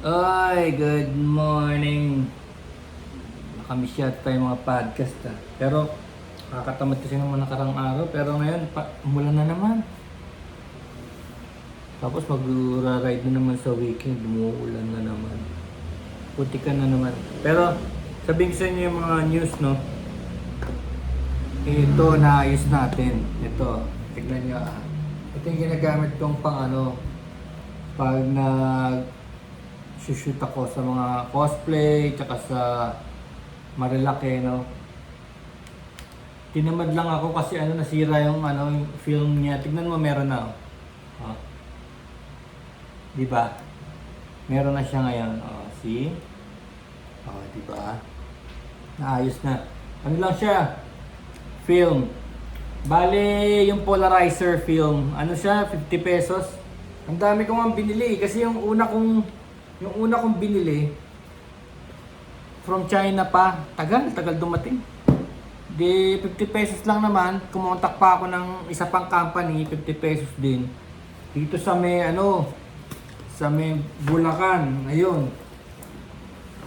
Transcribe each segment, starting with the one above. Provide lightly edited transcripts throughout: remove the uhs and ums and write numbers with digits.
Ay, good morning. Nakamiss yata tayo mga podcast Pero, nakakatamad kasi naman nakarang araw. Pero ngayon, umulan na naman. Tapos mag-ride na naman sa weekend. Umuulan na naman. Putikan na naman. Pero, sabihin ko sa inyo yung mga news, no? Ito, naayos natin. Ito, tignan nyo Ito yung ginagamit kong pag shoot ako sa mga cosplay, tsaka sa Marilake, no? Tinamad lang ako kasi nasira yung film niya. Tignan mo, meron na. Oh. Di ba? Meron na siya ngayon. Oh, see? Oh, di ba? Naayos na. Ano lang siya? Film. Bale, yung polarizer film. Ano siya? 50 pesos. Ang dami ko nga binili kasi yung una kong binili from China pa, tagal dumating. Di 50 pesos lang naman, kumontak pa ako ng isa pang company, 50 pesos din. Dito sa may Bulacan, ayun.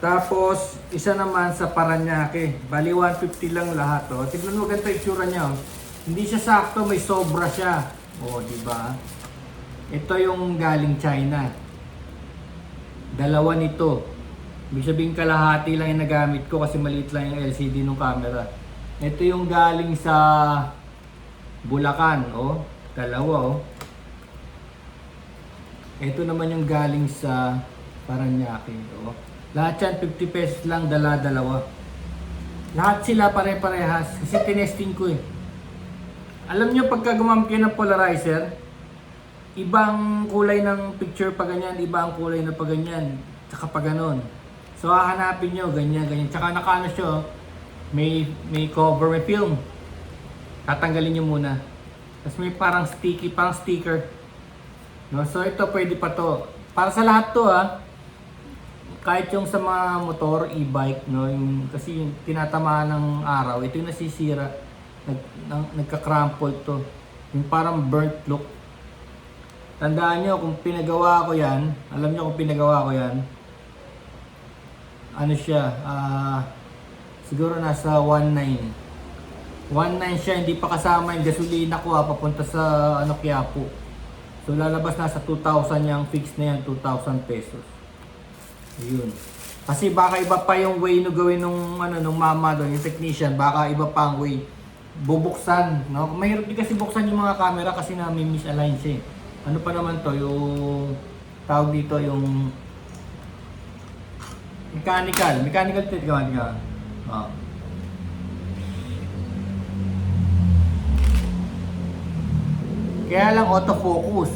Tapos, isa naman sa Paranaque, bali 150 lang lahat. Oh. Tignan mo ganito itsura niya. Oh. Hindi siya sakto, may sobra siya. Oh, di ba? Ito yung galing China. Dalawa nito. Ibig sabihin kalahati lang yung nagamit ko kasi maliit lang yung LCD ng camera. Ito yung galing sa Bulacan, oh. Dalawa, oh. Ito naman yung galing sa Paranaque, oh. Lahat yan 50 pesos lang, dalawa. Lahat sila pare-parehas kasi tinesting ko eh. Alam nyo pagka gumamit kayo ng polarizer, ibang kulay ng picture pa ganyan, iba ang kulay na pa ganyan, tsaka pa ganon. So hahanapin nyo, ganyan. Tsaka nakaano siya, may cover, may film. Tatanggalin nyo muna. Tapos may parang sticker. No? So ito pwede pa to. Para sa lahat to kahit yung sa mga motor, e-bike, no? Kasi yung tinatamaan ng araw, ito yung nasisira. Nagka-crumple to. Yung parang burnt look. Tandaan nyo, kung pinagawa ko yan, alam nyo kung pinagawa ko yan, ano siya, siguro nasa 1.9. 1.9 siya, hindi pa kasama yung gasolina ko papunta sa Quiapo. So lalabas nasa 2,000 yung fix na yan, 2,000 pesos. Ayun. Kasi baka iba pa yung way no gawin nung mama doon, yung technician, baka iba pa ang way. Bubuksan, no? Mahirap din kasi buksan yung mga camera kasi na may misalign siya. Ano pa naman to, yung tawag dito yung mechanical tilt ka. Oh. Kaya lang autofocus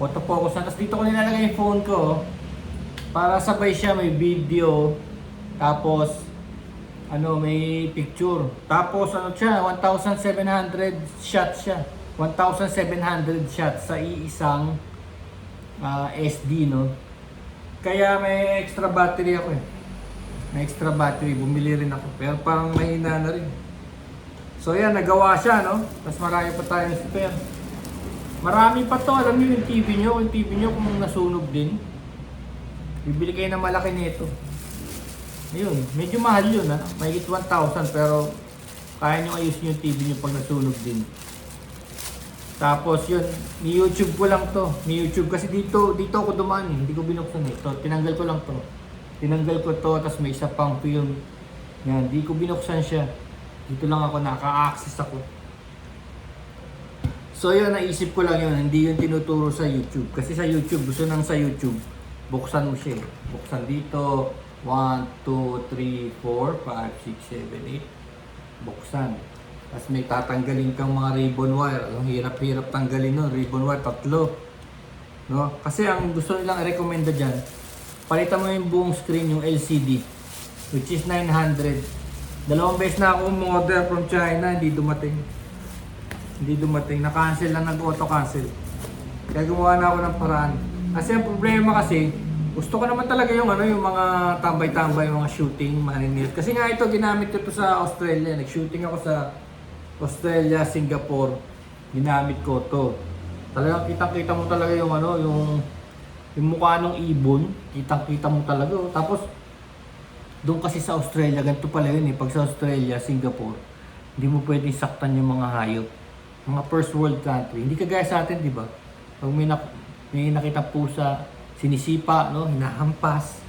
na. Tapos dito ko nilalagay yung phone ko para sabay siya, may video, tapos may picture. Tapos siya, 1,700 shots siya. 1,700 shots sa iisang SD, no? Kaya may extra battery ako eh. May extra battery, bumili rin ako. Pero parang mahina na rin. So yan, nagawa siya, no? Tapos marami pa tayong spare. Marami pa to, alam niyo yung TV nyo kung nasunog din. Bibili kayo ng malaki nito. Ayun, medyo mahal yun Mahigit 1,000 pero kaya nyo ayusin yung TV nyo pag nasunog din. Tapos yun, ni YouTube ko lang to. Ni YouTube kasi dito ako dumaan hindi ko binuksan ito. Tinanggal ko lang to. Tinanggal ko to, tapos may isa pang film. Yan, di ko binuksan siya. Dito lang ako, naka-access ako. So yun, naisip ko lang yun. Hindi yun tinuturo sa YouTube. Kasi sa YouTube, gusto nang sa YouTube, buksan mo siya. Buksan dito. 1, 2, 3, 4, 5, 6, 7, 8. Buksan. Tapos may tatanggalin kang mga ribbon wire. Ang hirap-hirap tanggalin nun. Ribbon wire, 3. No? Kasi ang gusto nilang recommenda dyan, palitan mo yung buong screen, yung LCD, which is 900. 2 beses na ako umorder from China, hindi dumating. Na-cancel lang, nag-auto-cancel. Kaya gumawa na ako ng paraan. Kasi ang problema gusto ko naman talaga yung mga tambay-tambay, mga shooting, maninit. Kasi nga ito, ginamit ko to sa Australia. Nag-shooting ako sa Australia, Singapore. Ginamit ko to. Talagang kitang-kita mo talaga yung Yung mukha ng ibon, kitang-kita mo talaga. Oh. Tapos, doon kasi sa Australia, ganito pala yun eh. Pag sa Australia, Singapore, hindi mo pwedeng saktan yung mga hayop. Mga first world country. Hindi kagaya sa atin, di ba? Pag may nakita pusa, sinisipa, no? Hinahampas.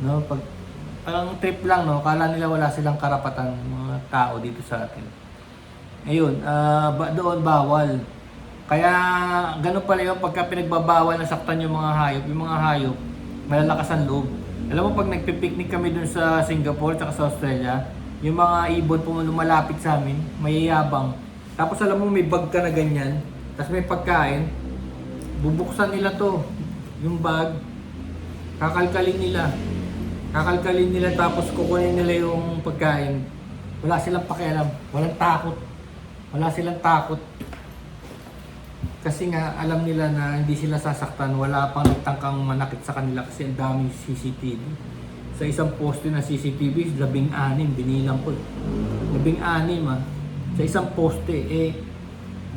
No? Pag, parang trip lang, no? Kala nila wala silang karapatan, mga tao dito sa atin. Ayun, doon bawal. Kaya ganun pala yung pagka pinagbabawal na saktan yung mga hayop, malalakas ang loob. Alam mo pag nagpipiknik kami dun sa Singapore at sa Australia, yung mga ibon po lumalapit sa amin, mayayabang. Tapos alam mo may bag ka na ganyan, tapos may pagkain, bubuksan nila to, yung bag, kakalkalin nila tapos kukunin nila yung pagkain. Wala silang pakialam, wala silang takot. Kasi nga alam nila na hindi sila sasaktan, wala pang nagtangkang manakit sa kanila kasi ang daming CCTV. Sa isang poste na CCTV, 16 binilang ko. 16 Sa isang poste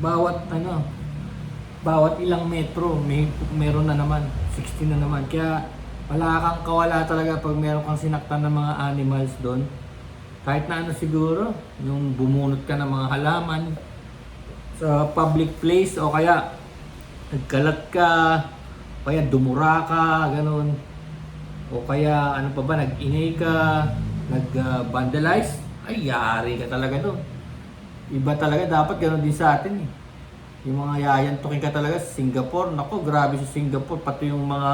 bawat ilang metro meron na naman, 16 na naman. Kaya wala kang kawala talaga pag meron kang sinaktan ng mga animals doon. Kahit na siguro, yung bumunot ka ng mga halaman sa public place o kaya nagkalat ka, o kaya dumura ka, ganun. O kaya ano pa ba, nag-ingay ka, nag-vandalize, ay yari ka talaga doon. Iba talaga, dapat ganun din sa atin eh. Yung mga yayantukin ka talaga sa Singapore, nako grabe sa Singapore, pati yung mga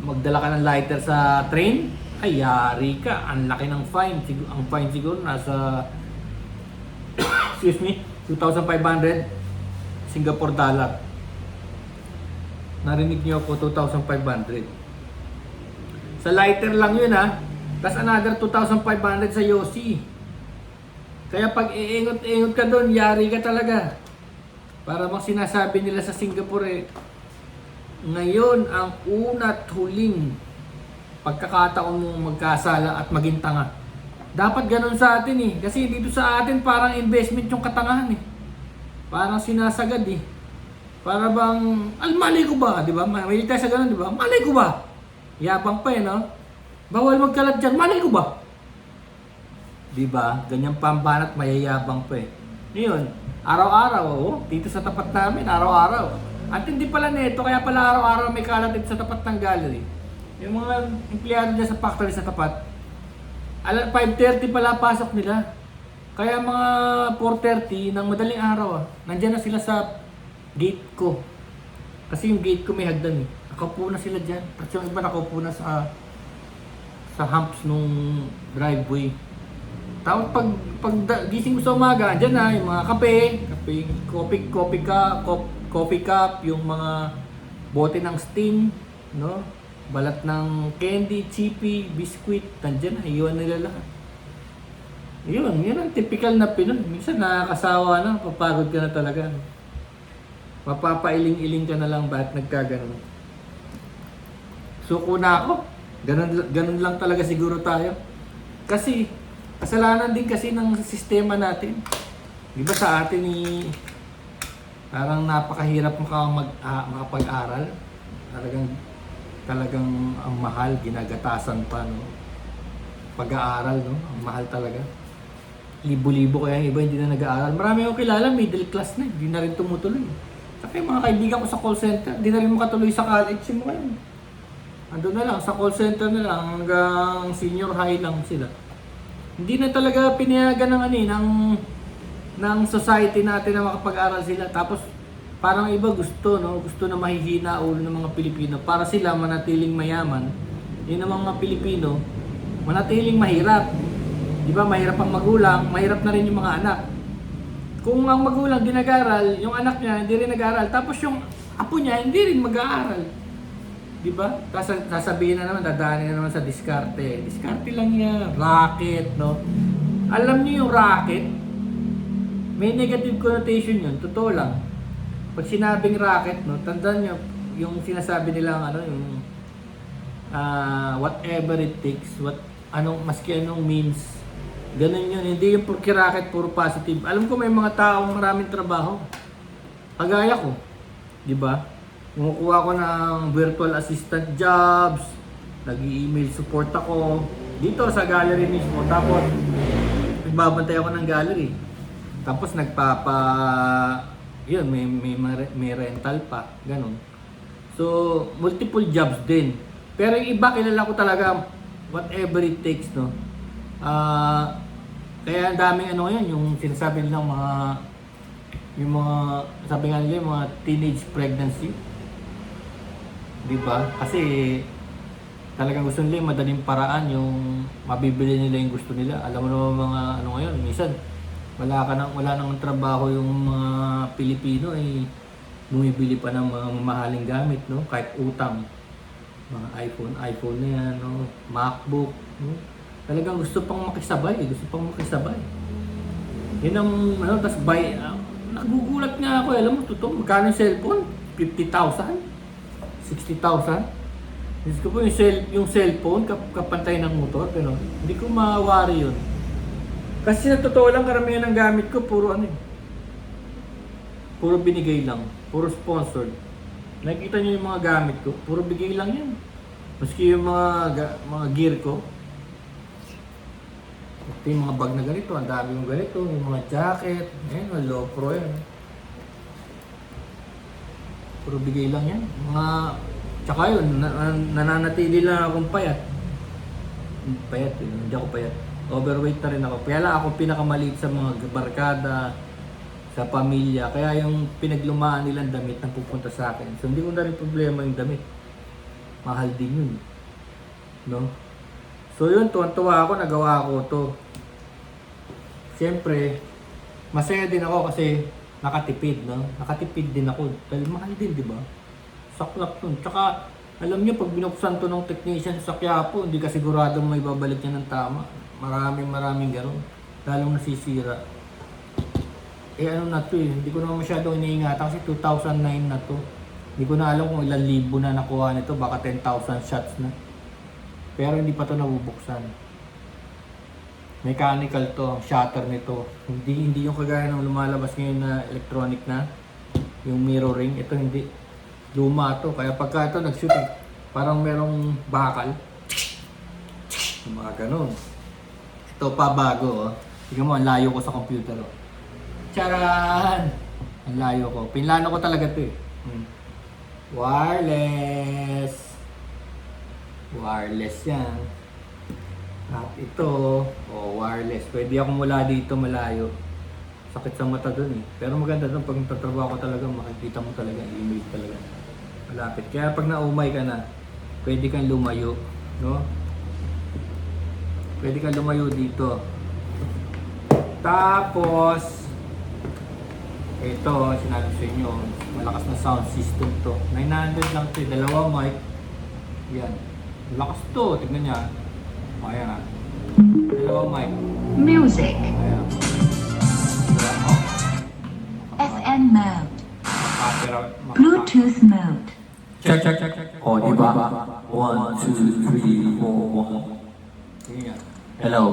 magdala ka ng lighter sa train, ay yari ka, ang laki ng fine. Ang fine siguro nasa excuse me, 2,500 Singapore dollar. Narinig niyo ako, 2,500. Sa lighter lang yun ha. Tapos another 2,500 sa Yossi. Kaya pag iingot-ingot ka doon, yari ka talaga. Para bang sinasabi nila sa Singapore ngayon ang una at huling pagkakataon mo magkasala at maging tanga. Dapat ganun sa atin eh. Kasi dito sa atin parang investment yung katangahan eh. Parang sinasagad eh. Para bang, malay ko ba? Di ba? May tayo sa ganun, di ba? Malay ko ba? Yabang pa eh, no? Bawal magkalat dyan. Malay ko ba? Di ba? Ganyang pambanat, mayayabang pa eh. Ngayon, araw-araw, dito sa tapat namin, araw-araw. At hindi pala neto, kaya pala araw-araw may kalat dito sa tapat ng gallery. Yung mga empleyado dyan sa factory sa tapat, 5:30 pala pasok nila. Kaya mga 4:30 ng madaling araw nandyan na sila sa gate ko. Kasi yung gate ko may hagdan eh. Nakaupo na sila dyan. At yung iba nakaupo na sa humps nung driveway. Tapos pag gising mo sa umaga, dyan na yung mga kape, coffee cup, yung mga bote ng Sting, no? Balat ng candy, chippy, biscuit, nandyan na, iwan nila lahat. Yun ang typical na Pinoy. Minsan nakakasawa na, papagod ka na talaga. Mapapailing-iling ka na lang, ba't nagkaganon? Suko na ako. Ganun lang talaga siguro tayo. Kasi, kasalanan din kasi ng sistema natin. Diba sa atin parang napakahirap makapag-aral. Talagang ang mahal, ginagatasan pa, no? Pag-aaral, no? Ang mahal talaga. Libo-libo kaya iba hindi na nag-aaral. Marami akong kilala, middle class na, hindi na rin tumutuloy. Saka yung mga kaibigan ko sa call center, hindi na rin makatuloy sa college mo ngayon. Ando na lang, sa call center na lang, hanggang senior high lang sila. Hindi na talaga pinayagan ng society natin na makapag-aral sila. Tapos, parang iba gusto na mahihina ulo ng mga Pilipino para sila manatiling mayaman. Yun ang mga Pilipino, manatiling mahirap. Di ba, mahirap ang magulang, mahirap na rin yung mga anak. Kung ang magulang di nag-aaral, yung anak niya hindi rin nag-aaral, tapos yung apo niya hindi rin mag-aaral. Di ba? Sasabihin na naman, dadaanin na naman sa diskarte. Diskarte lang yan, racket, no? Alam niyo yung racket, may negative connotation yun, totoo lang. Pag sinabing racket, no, tandaan nyo, yung sinasabi nila, yung whatever it takes, maski anong means, ganun yun. Hindi yung porque racket, puro positive. Alam ko may mga taong maraming trabaho. Kagaya ko, di ba? Kumukuha ko ng virtual assistant jobs, nag-email support ako dito sa gallery mismo. Tapos nagbabantay ako ng gallery. Tapos yun, may rental pa, ganun. So, multiple jobs din. Pero yung iba, kilala ko talaga, whatever it takes, no? Kaya ang daming ano yan, yung sinasabi nilang yung mga, sabi nga nila, yung mga teenage pregnancy. Diba? Kasi, talagang gusto nila yung madaling paraan, yung mabibili nila yung gusto nila. Alam mo naman mga ano ngayon, minsan, wala nang trabaho yung mga Pilipino, bumibili pa ng mga mamahaling gamit, no? Kahit utang. Mga iPhone na yan, no? MacBook, no? Talagang gusto pang makisabay. Yun ang, tas nagugulat nga ako, alam mo, totoo, magkano yung cellphone? 50,000? 60,000? Diyos ko po, yung cellphone, kapantay ng motor, pero hindi ko mawari yun. Kasi sa totoo lang, karamihan ng gamit ko, puro binigay lang, puro sponsored. Nakikita nyo yung mga gamit ko, puro bigay lang yan. Maski yung mga gear ko. Ito yung mga bag na ganito, ang dami yung ganito, yung mga jacket, mga low pro yan. Puro bigay lang yan. Tsaka yun, nananatili lang akong payat. Hindi ako payat. Overweight na rin ako. Kaya lang ako pinakamaliit sa mga barkada, sa pamilya. Kaya yung pinaglumaan nilang damit na pupunta sa akin. So hindi ko na rin problema yung damit. Mahal din yun. No? So yun, tuwan-tuwa ako, nagawa ko to. Siyempre, masaya din ako kasi nakatipid, no? Nakatipid din ako. Dahil mahal din, di ba? Saklap nun. Tsaka, alam niyo, pag binuksan to ng technician sa Quiapo, hindi ka siguradong may babalik niya ng tama. Maraming gano'n. Lalong nasisira. Ano na to hindi ko naman masyadong iniingatan kasi 2009 na to. Hindi ko na alam kung ilang libo na nakuha nito, baka 10,000 shots na. Pero hindi pa to nabubuksan. Mechanical to, ang shutter nito. Hindi yung kagaya ng lumalabas ngayon na electronic na. Yung mirroring, ito hindi. Luma to, kaya pagka ito nag-shoot, parang merong bakal. Mga ganun. Ito pa bago, oh. Tingnan mo, ang layo ko sa computer, oh. Charan! Ang layo ko. Pinlano ko talaga ito, eh. Wireless. Wireless yan. At ito, wireless. Pwede akong mula dito malayo. Sakit sa mata dun, eh. Pero maganda dun, pag nagtatrabaho ko talaga, makikita mo talaga, email talaga. Malapit. Kaya pag naumay ka na, pwede kang lumayo, no? Pwede kang lumayo dito. Tapos, ito, sinabi sa inyo, malakas na sound system to. 900 lang ito, dalawang mic. Yan. Malakas to, tignan niya. Ayan ah. Dalawang mic. Music. Ayan. FN mode. Bluetooth mode. Check. Diba? 1, 2, 3, 4, 1. Tingnan. Hello.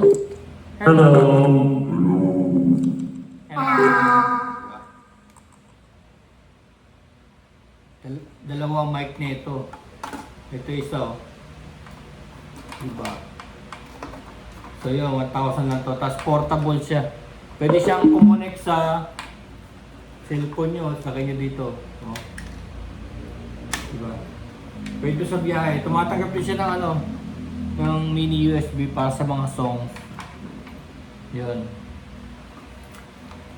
Dalawang mic nito. Ito isa, oh. Diba? So yun, 1,000 lang to. Tapos portable siya. Pwede siyang kumonect sa cellphone nyo. Lagay nyo dito. Oh. Diba? Pwede sa biyahe. Tumatanggap din siya ng ng mini USB para sa mga songs. Yun.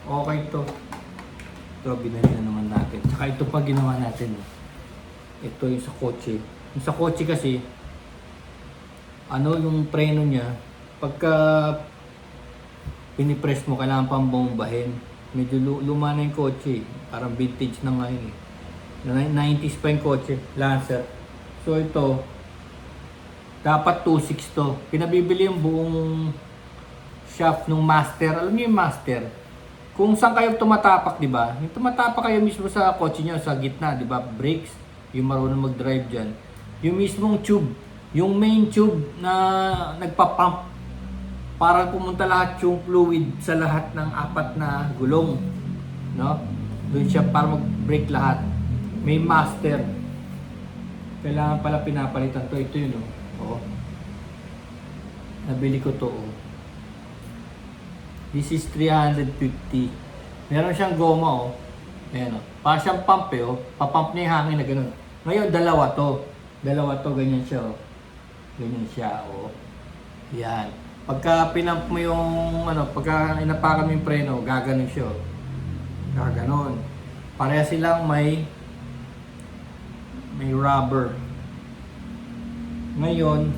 Okay to. Ito, binili na naman natin. Tsaka ito pa ginawa natin. Ito yung sa kotse. Yung sa kotse kasi, yung preno niya, pagka pinipress mo, kailangan pang bombahin. Medyo luma na yung kotse. Parang vintage na ngayon, eh. 90s pa yung kotse. Lancer. So ito, dapat 2.6 to. Pinabibili yung buong shaft ng master. Alam niyo yung master? Kung saan kayo tumatapak, di ba? Yung tumatapak kayo mismo sa kotse niyo, sa gitna, di ba? Brakes, yung marunong mag-drive dyan. Yung mismong tube, yung main tube na nagpa-pump para pumunta lahat yung fluid sa lahat ng 4 na gulong. No? Doon siya para mag-brake lahat. May master. Kailangan pala pinapalitan to. Ito yun, oh. Nabili ko to, oh. This is 350. Meron siyang goma, oh. Ayan, oh. Para siyang pump, oh. Papump niya yung hangin na ganun. Ngayon, dalawa to. Ganyan siya, oh. Ganyan siya, oh. Yan. Pagka pinump mo yung, pagka inapakan mo yung preno, gaganon siya, oh. Gaganon. Pareha silang may rubber. Ngayon,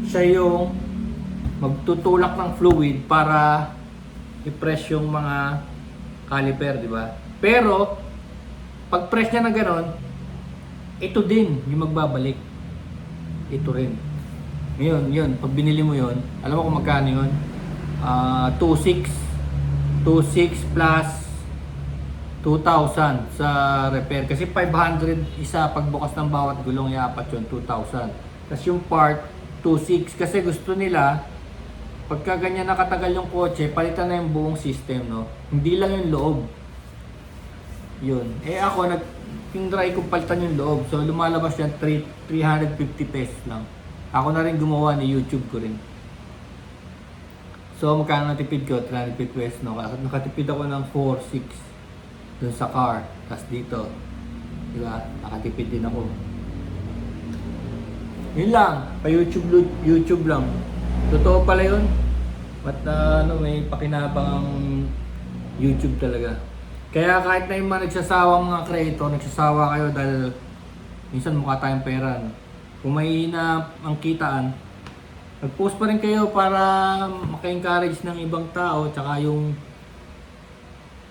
siya yung magtutulak ng fluid para i-press yung mga caliper, di ba? Pero, pag press niya na ganon, ito din yung magbabalik. Ito rin. Ngayon, yun, pag binili mo yun, alam mo kung magkano yun? 2.6 plus 2,000 sa repair. Kasi 500 isa pagbukas ng bawat gulong, iapat yun, 2,000. Tapos yung part, 2.6. Kasi gusto nila, pagka ganyan nakatagal yung kotse, palitan na yung buong system, no? Hindi lang yung loob. Yun. Ako, try ko palitan yung loob. So, lumalabas yan, 350 pesos lang. Ako na rin gumawa ni YouTube ko rin. So, magkano natipid ko? 350 pesos, no? Nakatipid ako ng 4.6 dun sa car. Tapos dito, di ba? Nakatipid din ako. Yun lang. YouTube lang. Totoo pala yun. But may pakinabang ang YouTube talaga. Kaya kahit na yung mga nagsasawang mga creator, nagsasawa kayo dahil minsan mukha tayong pera. No? Kung may na ang kitaan, mag-post pa rin kayo para maka-encourage ng ibang tao. Tsaka yung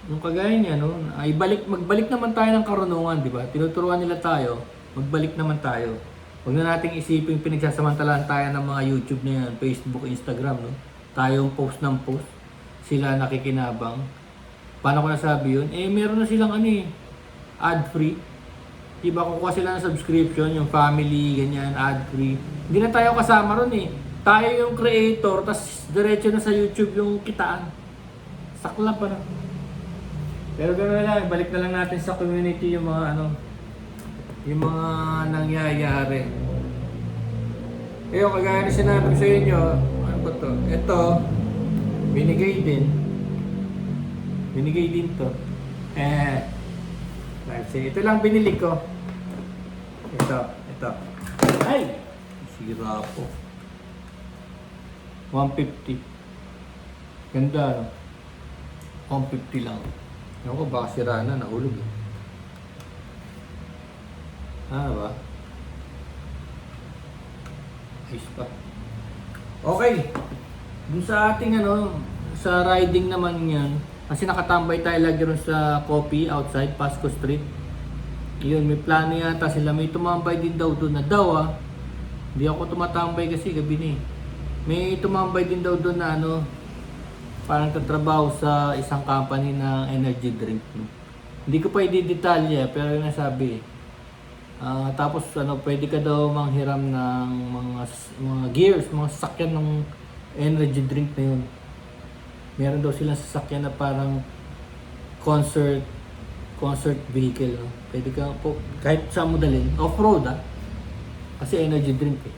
kagaya niya, no? Magbalik naman tayo ng karunungan, di ba? Tinuturuan nila tayo, magbalik naman tayo. Huwag na nating isipin pinagsasamantalahan tayo ng mga YouTube na yan, Facebook, Instagram, no? Tayong post ng post, sila nakikinabang. Paano ko nasabi yun? Meron na silang ad-free. Diba, kukuha sila ng subscription, yung family, ganyan, ad-free. Hindi na tayo kasama ron Tayo yung creator, tas diretso na sa YouTube yung kitaan. Sakla pa na. Pero gano'n lang, balik na lang natin sa community yung mga yung mga nangyayari. Kagaya na sinabi ko sa inyo, ano ba to? Ito, binigay din to. Ito lang binili ko. Ito. Ay! Sira po. 150. Ganda, no? 150 lang. Ako, baka sira na, nahulog eh. Ba? Ayos pa. Okay. Dun sa ating sa riding naman yan, kasi nakatambay tayo lagi ron sa coffee outside Pasco Street. Yun, may plano yata sila. May tumambay din daw doon na hindi ako tumatambay kasi gabi na eh. May tumambay din daw doon na parang tatrabaho sa isang company na energy drink. Hindi ko pa i-detalye pero yung nasabi eh. Tapos pwede ka daw manghiram ng mga gears, mga sasakyan ng energy drink na yun. Meron daw silang sasakyan na parang concert vehicle. No? Pwede ka po, kahit saan mo dalhin, off-road kasi energy drink eh.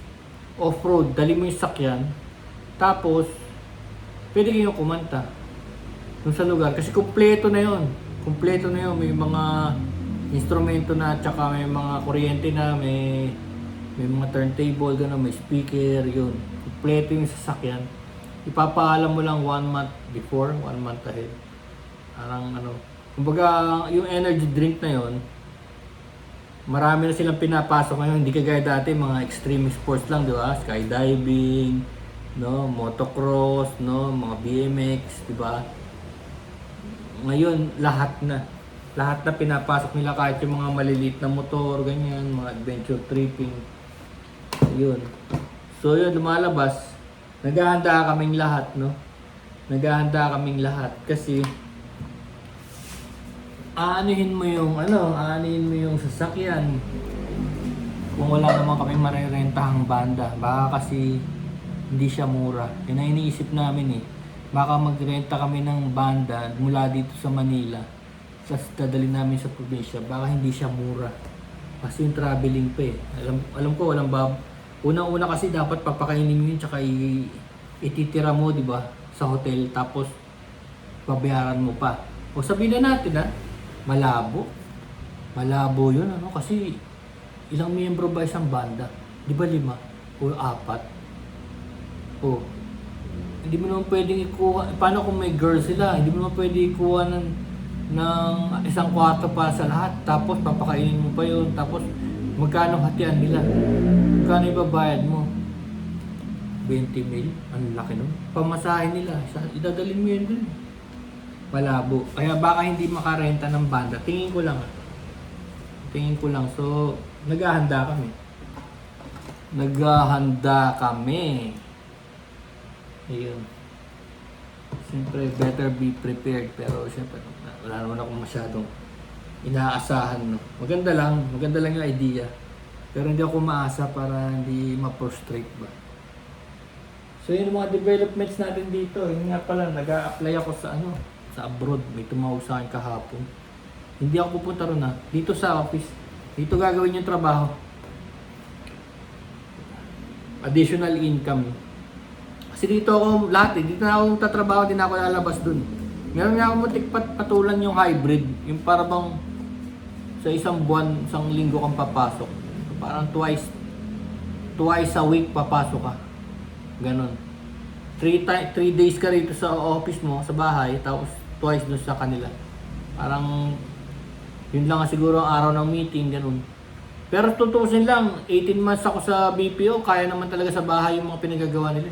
Off-road, dali mo yung sakyan, tapos pwede kayong kumanta dun sa lugar kasi kumpleto na yun, may mga instrumento na, tsaka may mga kuryente na, may mga turntable, may speaker, yun. Kumpleto yung sasakyan. Ipapaalam mo lang 1 month before, 1 month ahead. Parang kumbaga yung energy drink na yun, marami na silang pinapasok ngayon, hindi kagaya dati mga extreme sports lang, di ba? Skydiving, motocross, mga BMX, di ba? Ngayon lahat na pinapasok nila, kahit yung mga maliliit na motor, ganyan, mga adventure tripping. Yun. So yun, lumalabas. Naghahanda kaming lahat, kasi aanuhin mo yung sasakyan. Kung wala naman kaming marerentahang banda, baka kasi hindi siya mura. Yun ang iniisip namin eh. Baka magrenta kami ng banda mula dito sa Manila. Tapos dadalhin namin sa probinsya, baka hindi siya mura. Kasi yung traveling pa eh. Alam ko walang Unang-una kasi dapat papakainin mo yun tsaka ititira mo, di ba? Sa hotel tapos babayaran mo pa. O sabihin na natin malabo. Malabo yun ano kasi ilang miyembro ba isang banda? Di ba 5 o 4? O hindi mo naman pwedeng ikuha. Paano kung may girl sila? Hindi mo naman pwedeng ikuha ng isang kwarto para sa lahat. Tapos papakainin mo pa yun. Tapos magkano hatian nila? Magkano ibabayad mo? 20 mil? Ang laki nun. Pamasahin nila. Idadalhin mo yun dun. Malabo. Kaya baka hindi makarenta ng banda. Tingin ko lang. Tingin ko lang. So, naghahanda kami. Naghahanda kami. Ayun. Siyempre, better be prepared. Pero siyempre, wala naman akong masyadong inaasahan. No? Maganda lang yung idea. Pero hindi ako maasa para hindi ma-frustrate ba. So yun yung mga developments natin dito. Yun nga pala, nag-a-apply ako sa abroad. May tumawag sa akin kahapon. Hindi ako pupunta ron dito sa office. Dito gagawin yung trabaho. Additional income. Kasi dito ako dito na ako tatrabaho, din ako lalabas dun. Meron nga ako patulan yung hybrid. Yung para bang sa isang buwan, isang linggo kang papasok. So, parang twice a week papasok ka. Ganon. 3 days ka rito sa office mo, sa bahay, tapos twice dun sa kanila. Parang yun lang siguro ang araw ng meeting, ganon. Pero tutusin lang, 18 months ako sa BPO, kaya naman talaga sa bahay yung mga pinagagawa nila.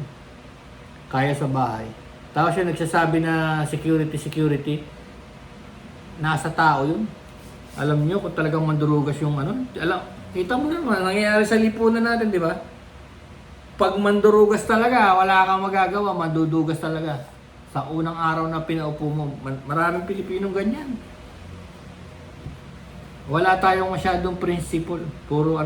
Kaya sa bahay. Tapos yung nagsasabi na security, nasa tao yun. Alam nyo kung talagang mandurugas yung kita mo naman, nangyayari sa lipunan natin, di ba? Pag mandurugas talaga, wala kang magagawa, mandudugas talaga. Sa unang araw na pinaupo mo, maraming Pilipinong ganyan. Wala tayong masyadong principle, puro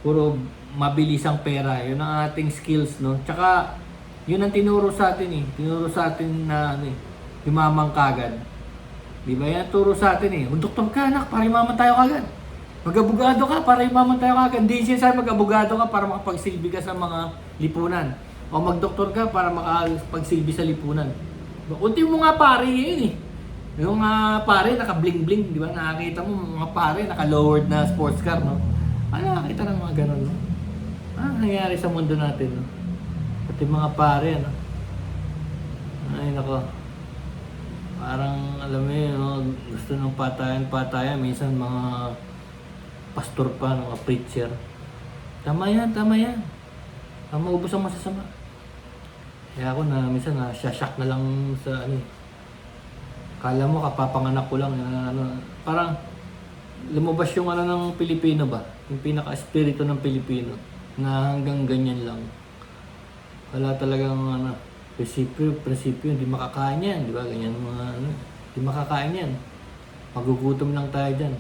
puro mabilisang pera. Yun ang ating skills, no? Tsaka, yun ang tinuro sa atin eh. Tinuro sa atin na yumamang kagad. Di ba yan turo sa atin eh? Doktor ka anak, para yumaman tayo kagad. Mag-abogado ka para yumaman tayo kagad. Hindi siya sabi mag-abogado ka para makapagsilbi ka sa mga lipunan. O mag-doktor ka para makapagsilbi sa lipunan. Unti mo nga pare yun eh. Yung pare naka-bling-bling, di ba? Nakakita mo mga pare naka-lowered na sports car, no? Nakakita ng mga ganun, no? Nangyayari sa mundo natin, no? Pati mga pare, no? Ay, nako. Parang, alam mo yun, no? Gusto ng patayan. Minsan mga pastor pa, mga preacher. Tama yan. Maubos ang masasama. Kaya ako minsan shock na lang sa Kala mo kapapanganak ko lang parang lumabas yung ng Pilipino ba? Yung pinaka-espiritu ng Pilipino na hanggang ganyan lang. Wala talagang prinsipyo, hindi makakain yan, di ba? Ganyan mga hindi makakain yan. Magugutom lang tayo dyan.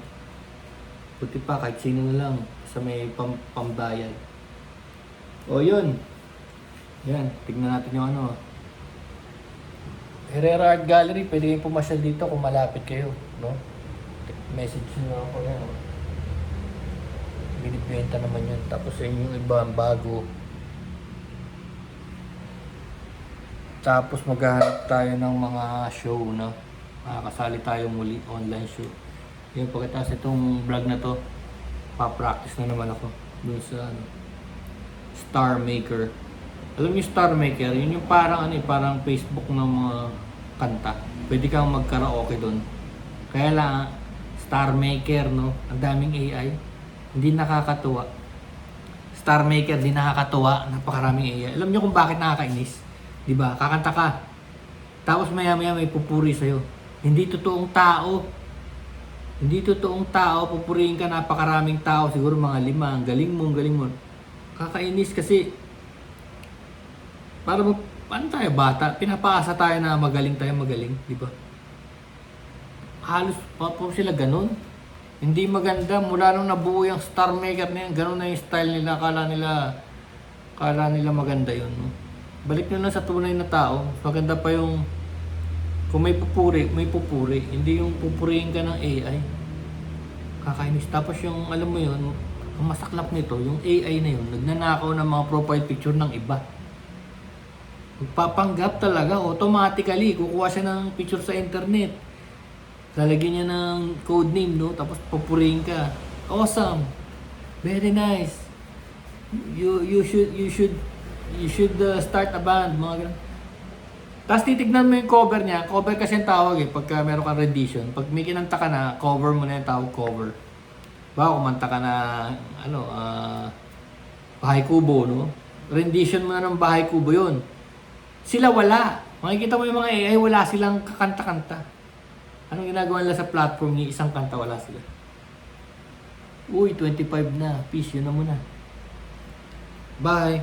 Buti pa kahit sino na lang sa may pambayan. O yun. Yan, tignan natin yung Herrera Art Gallery, pwede kayong pumasyal dito kung malapit kayo, no? Message nyo ako yan. Binibenta naman yun. Tapos yung iba, bago. Tapos maghahanap tayo ng mga show, no? Makakasali tayo muli, online show. Yung pagkatapos itong vlog na to, pa-practice na naman ako dun sa Star Maker. Alam niyo Star Maker, yun yung parang parang Facebook ng mga kanta. Pwede kang mag-karaoke doon. Kaya lang Star Maker, no? Ang daming AI. Hindi nakakatuwa. Star Maker, hindi nakakatuwa. Napakaraming AI. Alam niyo kung bakit nakakainis? 'Di ba? Kakanta ka. Tapos maya-maya may pupuri sa'yo. Hindi totoong tao. Hindi totoong tao. Pupurihin ka, napakaraming tao. Siguro mga 5. Ang galing mo. Kakainis kasi paano tayo bata? Pinapaasa tayo na magaling, di ba? Halos po sila ganun. Hindi maganda mula nung nabuo yung Star Maker na yan, ganun na yung style nila, akala nila maganda yun, no? Balik nyo na sa tunay na tao. Maganda pa yung Kung may pupuri, may pupuri. Hindi yung pupurihin ka ng AI. Kakainis. Tapos yung, alam mo yun, ang masaklap nito, yung AI na yun, nagnanakaw ng mga profile picture ng iba. Magpapanggap talaga, automatically, kukuha siya ng picture sa internet. Lalagyan niya ng code name, no? Tapos pupurihin ka. Awesome. Very nice. You should start a band, mga ganun. Tapos titignan mo yung cover niya. Cover kasi yung tawag eh, pagka meron kang rendition. Pag may kinanta ka na, cover mo na yung tawag cover. Baka kumanta ka na, Bahay Kubo, no? Rendition mo na ng Bahay Kubo yun. Sila wala. Makikita mo yung mga AI, wala silang kakanta-kanta. Anong ginagawa nila sa platform ni isang kanta, wala sila. Uy, 25 na. Peace, yun na muna. Bye.